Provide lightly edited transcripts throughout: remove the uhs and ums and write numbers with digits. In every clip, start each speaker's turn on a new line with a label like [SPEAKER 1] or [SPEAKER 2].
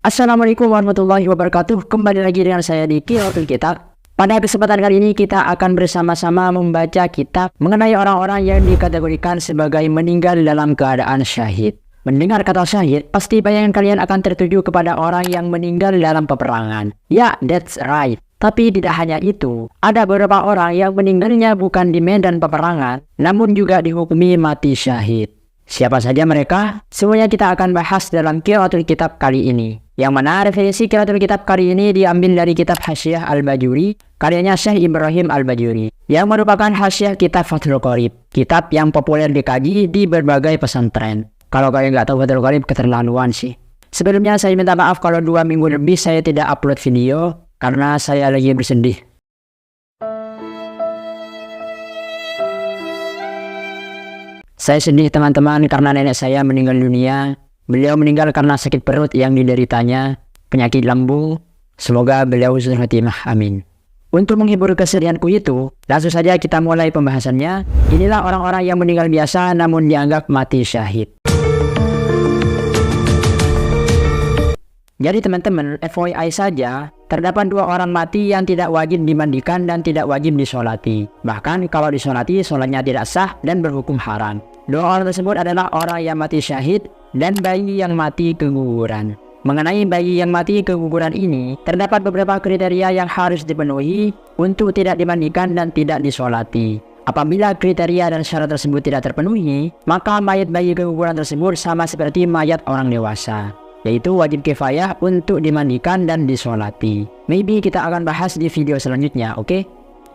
[SPEAKER 1] Assalamualaikum warahmatullahi wabarakatuh. Kembali lagi dengan saya di Qiratul Kitab. Pada kesempatan kali ini kita akan bersama-sama membaca kitab mengenai orang-orang yang dikategorikan sebagai meninggal dalam keadaan syahid. Mendengar kata syahid, pasti bayangan kalian akan tertuju kepada orang yang meninggal dalam peperangan. Ya, that's right. Tapi tidak hanya itu, ada beberapa orang yang meninggalnya bukan di medan peperangan, namun juga dihukumi mati syahid. Siapa saja mereka? Semuanya kita akan bahas dalam Qiratul Kitab kali ini. Yang mana referensi Qiratul Kitab kali ini diambil dari kitab Hasyiah Al-Bajuri, karyanya Syekh Ibrahim Al-Bajuri, yang merupakan hasyiah kitab Fathul Qorib, kitab yang populer dikaji di berbagai pesantren. Kalau kalian nggak tahu Fathul Qorib, keterlaluan sih. Sebelumnya saya minta maaf kalau 2 minggu lebih saya tidak upload video, karena saya lagi bersedih. Saya sedih teman-teman karena nenek saya meninggal dunia. Beliau meninggal karena sakit perut yang dideritanya, penyakit lambung. Semoga beliau husnul khotimah, amin. Untuk menghibur kesedihanku itu, langsung saja kita mulai pembahasannya. Inilah orang-orang yang meninggal biasa namun dianggap mati syahid. Jadi teman-teman, FYI saja, terdapat 2 orang mati yang tidak wajib dimandikan dan tidak wajib disolati. Bahkan kalau disolati, sholatnya tidak sah dan berhukum haram. 2 orang tersebut adalah orang yang mati syahid dan bayi yang mati keguguran. Mengenai bayi yang mati keguguran ini, terdapat beberapa kriteria yang harus dipenuhi untuk tidak dimandikan dan tidak disolati. Apabila kriteria dan syarat tersebut tidak terpenuhi, maka mayat bayi keguguran tersebut sama seperti mayat orang dewasa, yaitu wajib kifayah untuk dimandikan dan disolati. Maybe kita akan bahas di video selanjutnya, oke?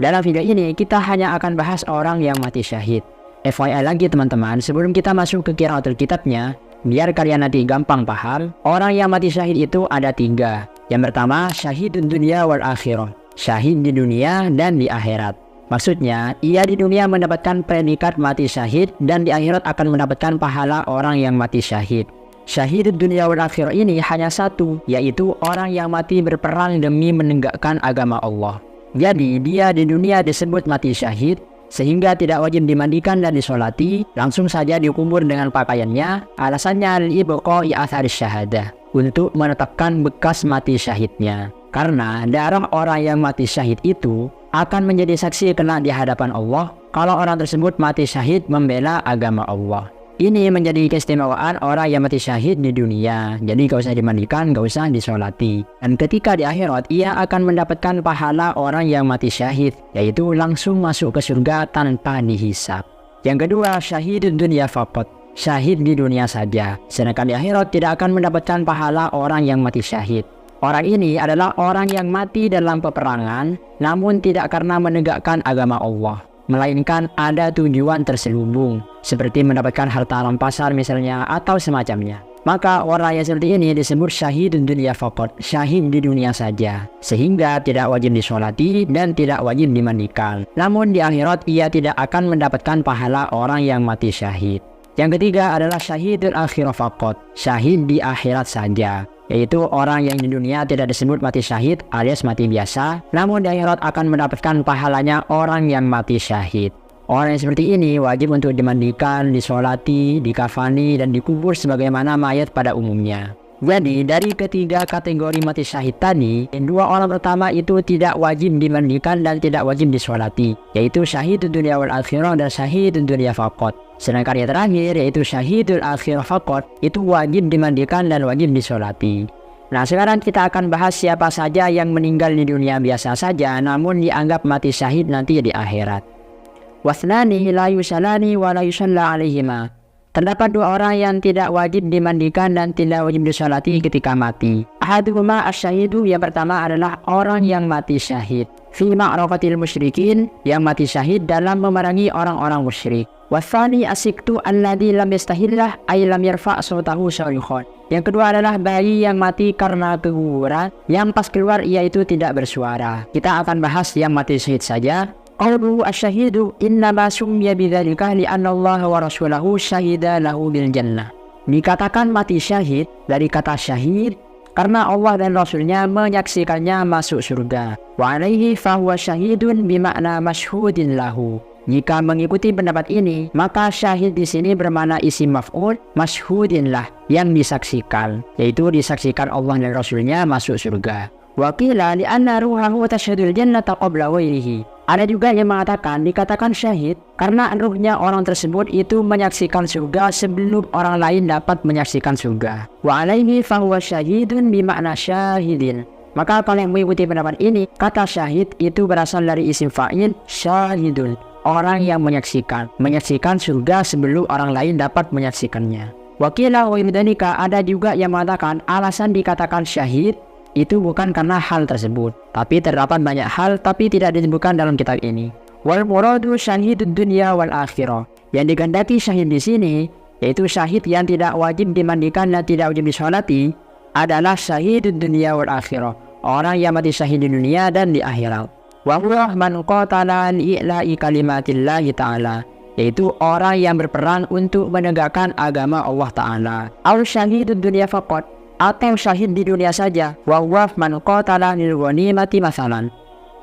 [SPEAKER 1] Dalam video ini kita hanya akan bahas orang yang mati syahid. FYI lagi teman-teman, sebelum kita masuk ke Qiratul Kitabnya, biar kalian nanti gampang paham, orang yang mati syahid itu ada 3. Yang pertama, syahidun dunia wal akhirah, syahid di dunia dan di akhirat. Maksudnya, ia di dunia mendapatkan predikat mati syahid dan di akhirat akan mendapatkan pahala orang yang mati syahid. Syahid dunia wal akhirah ini hanya satu, yaitu orang yang mati berperang demi menegakkan agama Allah. Jadi dia di dunia disebut mati syahid, sehingga tidak wajib dimandikan dan disolati, langsung saja dikubur dengan pakaiannya. Alasannya li'ibqa'i athari syahadah, untuk menetapkan bekas mati syahidnya. Karena darah orang yang mati syahid itu akan menjadi saksi kelak di hadapan Allah kalau orang tersebut mati syahid membela agama Allah. Ini menjadi keistimewaan orang yang mati syahid di dunia. Jadi gak usah dimandikan, gak usah disolati. Dan ketika di akhirat, ia akan mendapatkan pahala orang yang mati syahid, yaitu langsung masuk ke surga tanpa dihisab. Yang kedua, syahid dunia faqat, syahid di dunia saja. Sedangkan di akhirat tidak akan mendapatkan pahala orang yang mati syahid. Orang ini adalah orang yang mati dalam peperangan, namun tidak karena menegakkan agama Allah, melainkan ada tujuan terselubung, seperti mendapatkan harta rampasan misalnya atau semacamnya. Maka orang yang seperti ini disebut syahid dunia faqat, syahid di dunia saja, sehingga tidak wajib disolati dan tidak wajib dimandikan. Namun di akhirat ia tidak akan mendapatkan pahala orang yang mati syahid. Yang ketiga adalah syahidul akhirah faqat, syahid di akhirat saja, yaitu orang yang di dunia tidak disebut mati syahid alias mati biasa, namun di akhirat akan mendapatkan pahalanya orang yang mati syahid. Orang yang seperti ini wajib untuk dimandikan, disolati, dikafani, dan dikubur sebagaimana mayat pada umumnya. Jadi dari ketiga kategori mati syahid tadi, 2 orang pertama itu tidak wajib dimandikan dan tidak wajib disolati, yaitu syahid dunia wal akhirah dan syahid dunia faqat. Sedangkan yang terakhir yaitu syahidul akhirah faqat itu wajib dimandikan dan wajib disolati. Nah sekarang kita akan bahas siapa saja yang meninggal di dunia biasa saja namun dianggap mati syahid nanti di akhirat. Wasnani la yusalani wa la yusalla alaihima. Terdapat 2 orang yang tidak wajib dimandikan dan tidak wajib disolati ketika mati. Ahaduhuma asyahidu, yang pertama adalah orang yang mati syahid fi ma'rakatil musyrikin, yang mati syahid dalam memerangi orang-orang musyrik. Wasani asiktu alladhi lam yastahillah ay lam yarfa' sautahu syarikhan. Yang kedua adalah bayi yang mati karena keguguran, yang pas keluar ia itu tidak bersuara. Kita akan bahas yang mati syahid saja. Qawluhu asyahidu innama summiya bidzalika li'anna Allah wa rasulahu syahida lahu bil jannah. Dikatakan mati syahid dari kata syahid karena Allah dan Rasulnya menyaksikannya masuk surga. Wa alaihi fahuwa syahidun bimakna masyhudin lahu. Jika mengikuti pendapat ini, maka syahid di sini bermakna isim maf'ul masyhudin lah, yang disaksikan, yaitu disaksikan Allah dan Rasulnya masuk surga. Wa qila li'anna ruhahu tashhadul jannata qabla ghairihi. Ada juga yang mengatakan dikatakan syahid karena ruhnya orang tersebut itu menyaksikan surga sebelum orang lain dapat menyaksikan surga. Wa alaihi fahuwa syahidun bimakna syahidin. Maka kalau yang mengikuti pendapat ini, kata syahid itu berasal dari isim fa'il syahidun, orang yang menyaksikan surga sebelum orang lain dapat menyaksikannya. Wakilah wa yudhanika, ada juga yang mengatakan alasan dikatakan syahid itu bukan karena hal tersebut, tapi terdapat banyak hal tapi tidak disebutkan dalam kitab ini. Wal muradu syahidud dunya wal akhirah. Yang digandaki syahid di sini yaitu syahid yang tidak wajib dimandikan dan tidak wajib disolati adalah syahidud dunya wal akhirah, orang yang mati syahid di dunia dan di akhirat. Wa huwa man qatala li'ila'i kalimatillahi ta'ala, yaitu orang yang berperang untuk menegakkan agama Allah Ta'ala. Al syahidud dunya faqat, atau syahid di dunia saja. Wa huwa man qatala lil ghanimati masalan,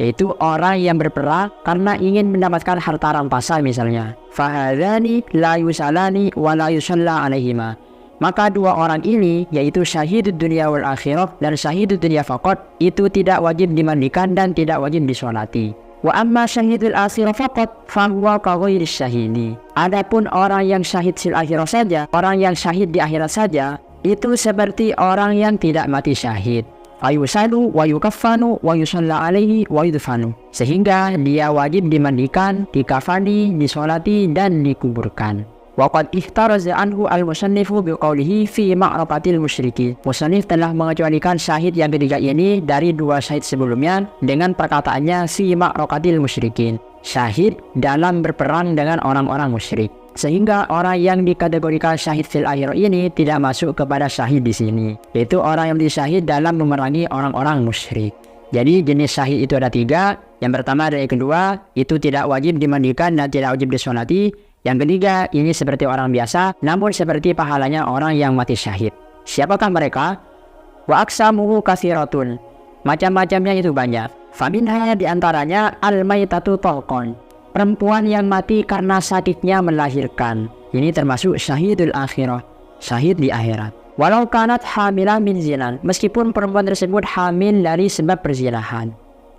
[SPEAKER 1] yaitu orang yang berperang karena ingin mendapatkan harta rampasan misalnya. Fahadhani la yusalani wa la yusalla alaihima. Maka dua orang ini, yaitu syahidud dunya wal akhirah dan syahidud dunya faqat, itu tidak wajib dimandikan dan tidak wajib disolati. Wa amma syahidul akhirah faqat fahuwa ka ghairis syahidi. Adapun orang yang syahid fil akhirah saja, orang yang syahid di akhirat saja, itu seperti orang yang tidak mati syahid. Fayusalu wa yukaffanu wa yusalla alaihi wa yudfanu. Sehingga dia wajib dimandikan, dikafani, disolati dan dikuburkan. Waqad ihtaraza anhu al-musannifu biqaulihi fi ma'rakatil musyrikin. Musannif telah mengecualikan syahid yang ketiga ini dari dua syahid sebelumnya dengan perkataannya fi ma'rakatil musyrikin, syahid dalam berperang dengan orang-orang musyrik. Sehingga orang yang dikategorikan syahid fil akhirah ini tidak masuk kepada syahid di sini, yaitu orang yang disyahid dalam memerangi orang-orang musyrik. Jadi jenis syahid itu ada tiga. Yang pertama dan yang kedua itu tidak wajib dimandikan dan tidak wajib disolati. Yang ketiga ini seperti orang biasa, namun seperti pahalanya orang yang mati syahid. Siapakah mereka? Wa aqsamuhu katsiratun. Macam-macamnya itu banyak. Faminha diantaranya al-maitatu talqon, perempuan yang mati karena sakitnya melahirkan. Ini termasuk syahidul akhirah, syahid di akhirat. Walau kanat hamilah min zinan, meskipun perempuan tersebut hamil dari sebab perzinahan,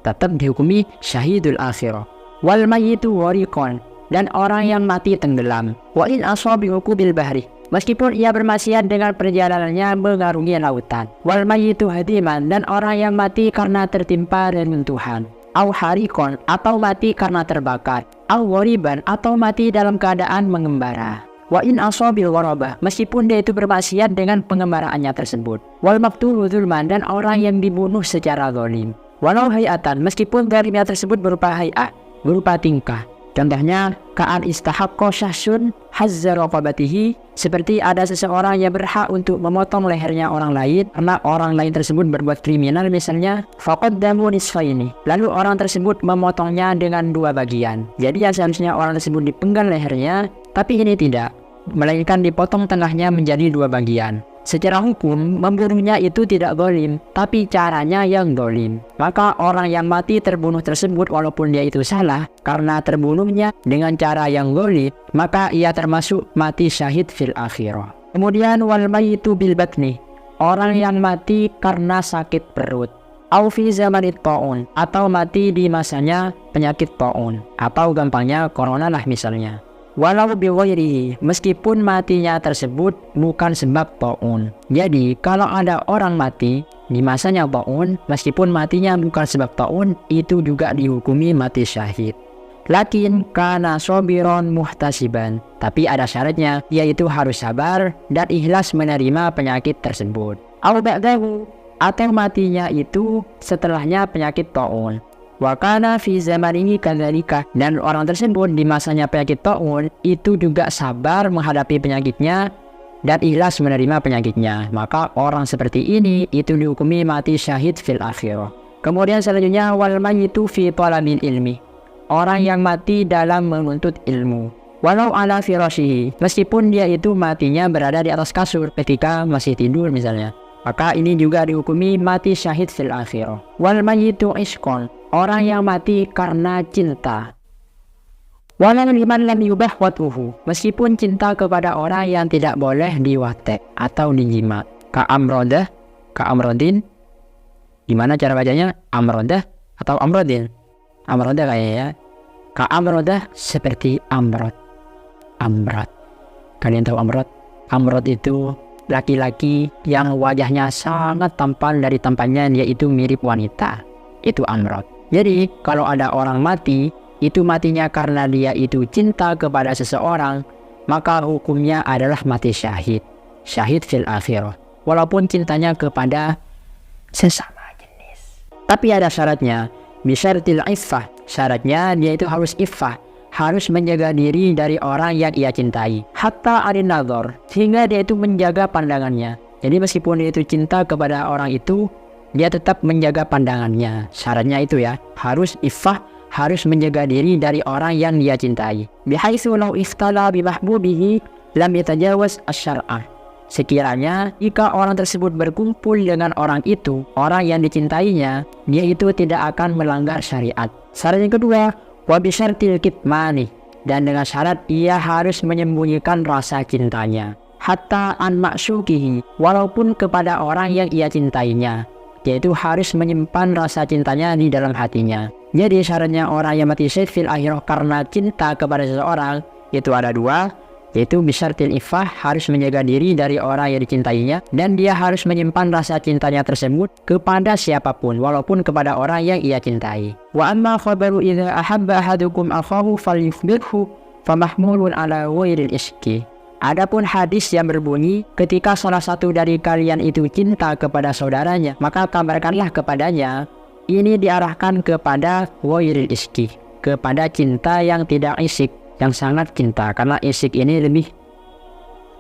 [SPEAKER 1] tetap dihukumi syahidul akhirah. Wal mayyitu wariqon, dan orang yang mati tenggelam. Wa in asabihu bil bahri, meskipun ia bermaksiat dengan perjalanannya mengarungi lautan. Wal mayyitu hadiman, dan orang yang mati karena tertimpa reruntuhan. Au harikon, atau mati karena terbakar. Au wariban, atau mati dalam keadaan mengembara. Wa in asabil warabah, meskipun dia itu bermaksiat dengan pengembaraannya tersebut. Wal maqtulu dzulman, dan orang yang dibunuh secara zalim. Walau hayatan, meskipun zalimnya tersebut berupa hay'ah, berupa tingkah. Contohnya, ka'an istahaqqa syahsun hazza raqabatihi, seperti ada seseorang yang berhak untuk memotong lehernya orang lain karena orang lain tersebut berbuat kriminal misalnya. Faqaddamu nisfaini, lalu orang tersebut memotongnya dengan dua bagian. Jadi yang seharusnya orang tersebut dipenggal lehernya, tapi ini tidak, melainkan dipotong tengahnya menjadi dua bagian. Secara hukum, membunuhnya itu tidak zalim, tapi caranya yang zalim. Maka orang yang mati terbunuh tersebut walaupun dia itu salah, karena terbunuhnya dengan cara yang zalim, maka ia termasuk mati syahid fil akhirah. Kemudian wal mayyitu bil batni, orang yang mati karena sakit perut. Au fi zamanit ta'un, atau mati di masanya penyakit ta'un, atau gampangnya corona lah misalnya. Walau biwairihi, meskipun matinya tersebut bukan sebab ta'un. Jadi kalau ada orang mati di masanya ta'un, meskipun matinya bukan sebab ta'un, itu juga dihukumi mati syahid. Lakin kana sobiron muhtasiban, tapi ada syaratnya, yaitu harus sabar dan ikhlas menerima penyakit tersebut. Au ba'dahu, atau matinya itu setelahnya penyakit ta'un. Wa kana fi zamanihi kadzalika, dan orang tersebut di masanya penyakit ta'un itu juga sabar menghadapi penyakitnya dan ikhlas menerima penyakitnya. Maka orang seperti ini itu dihukumi mati syahid fil akhirah. Kemudian selanjutnya wal mayyitu fi talabil ilmi, orang yang mati dalam menuntut ilmu. Walau ala firashihi, meskipun dia itu matinya berada di atas kasur ketika masih tidur misalnya, maka ini juga dihukumi mati syahid fil akhirah. Wal mayyitu ishqon, orang yang mati karena cinta. Walau liman lam yubah watuhu, meskipun cinta kepada orang yang tidak boleh diwatek atau dijimat. Ka'amrodin. Gimana cara bacanya? Amrodah atau amrodin? Amrodah kayaknya ya. Ka'amrodah seperti amrod. Amrod. Kalian tahu amrod? Amrod itu laki-laki yang wajahnya sangat tampan, dari tampannya yaitu mirip wanita. Itu amrod. Jadi kalau ada orang mati, itu matinya karena dia itu cinta kepada seseorang, maka hukumnya adalah mati syahid. Syahid fil akhirah. Walaupun cintanya kepada sesama jenis. Tapi ada syaratnya. Bisyaratil iffah. Syaratnya dia itu harus iffah. Harus menjaga diri dari orang yang ia cintai. Hatta arin nadhar. Sehingga dia itu menjaga pandangannya. Jadi meskipun dia itu cinta kepada orang itu, dia tetap menjaga pandangannya. Syaratnya itu ya. Harus iffah. Harus menjaga diri dari orang yang dia cintai. Bihaitsu law iftala bimahbubihi lam yatajawaz asy-syar'a. Sekiranya jika orang tersebut berkumpul dengan orang itu, orang yang dicintainya, dia itu tidak akan melanggar syariat. Syarat yang kedua, wa bisyartil kitmani, dan dengan syarat ia harus menyembunyikan rasa cintanya. Hatta an ma'syukihi, walaupun kepada orang yang ia cintainya, yaitu harus menyimpan rasa cintanya di dalam hatinya. Jadi syaratnya orang yang mati syahid fil akhirah karena cinta kepada seseorang itu ada dua, yaitu bisyartil iffah, harus menjaga diri dari orang yang dicintainya, dan dia harus menyimpan rasa cintanya tersebut kepada siapapun walaupun kepada orang yang ia cintai. Wa amma khabaru idza ahabba ahadukum akhahu falyukhbirhu famahmulun ala ghairil iski. Adapun hadis yang berbunyi ketika salah satu dari kalian itu cinta kepada saudaranya, maka kabarkanlah kepadanya. Ini diarahkan kepada ghairil iski, kepada cinta yang tidak isik, yang sangat cinta, karena isik ini lebih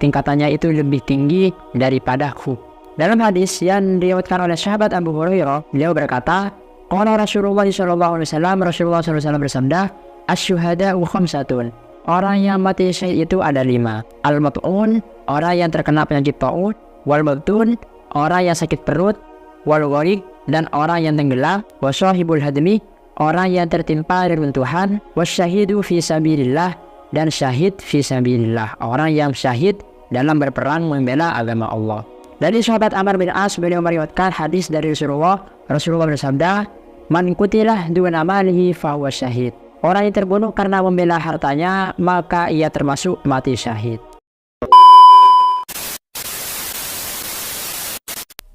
[SPEAKER 1] tingkatannya itu lebih tinggi daripada hub. Dalam hadis yang diriwayatkan oleh sahabat Abu Hurairah, beliau berkata, qala Rasulullah sallallahu alaihi wasallam, Rasulullah sallallahu alaihi wasallam bersabda, asy-syuhada'u khamsatun. Orang yang mati syahid itu ada 5. Al-mat'un, orang yang terkena penyakit taun, wal mabtun, orang yang sakit perut, wal gharik, dan orang yang tenggelam, wa syahibul hadmi, orang yang tertimpa reruntuhan, wasyahidu fi sabilillah, dan syahid fi sabilillah, orang yang syahid dalam berperang membela agama Allah. Dari sahabat Amr bin As, beliau meriwayatkan hadis dari Rasulullah bersabda, man qutilah duna malihi fahuwa syahid. Orang yang terbunuh karena membela hartanya, maka ia termasuk mati syahid.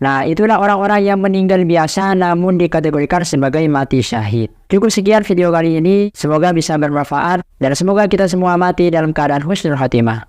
[SPEAKER 1] Nah, itulah orang-orang yang meninggal biasa namun dikategorikan sebagai mati syahid. Cukup sekian video kali ini, semoga bisa bermanfaat dan semoga kita semua mati dalam keadaan husnul khotimah.